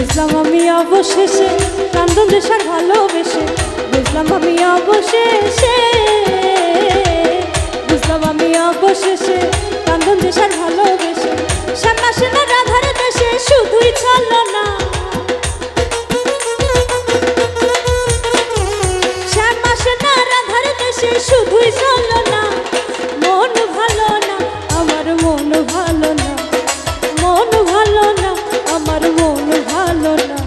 বুঝলাম আমি অবশেষে কান্দন দেশার ভালোবেসে, বুঝলাম আমি অবশেষে, বুঝলাম আমি অবশেষে কান্দন দেশার ভালোবেসে। সন্ন্যাসী না রাধার দেশে শুধুই চলো না, শ্যামাসে না রাধার দেশে শুধুই চলো না। মন ভালো না আমার, মন ভালো না, মন ভালো না আমার, মন ভালো না।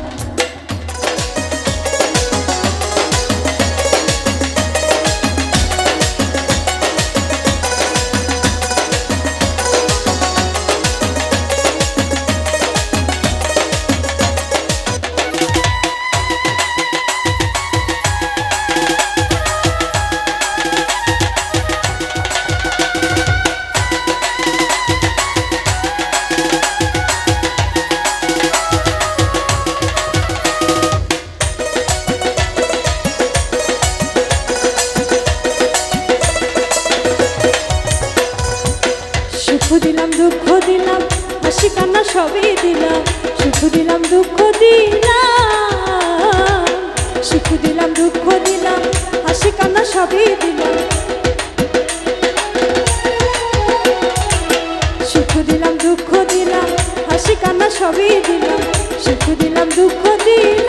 সুখ দিলাম দুঃখ দিলাম হাসি কান্না সবই দিলাম, সুখ দিলাম দুঃখ দিলাম, সুখ দিলাম দুঃখ দিলাম হাসি কান্না সবই দিলাম, সুখ দিলাম দুঃখ দিলাম হাসি কান্না সবই দিলাম, সুখ দিলাম দুঃখ দিলাম।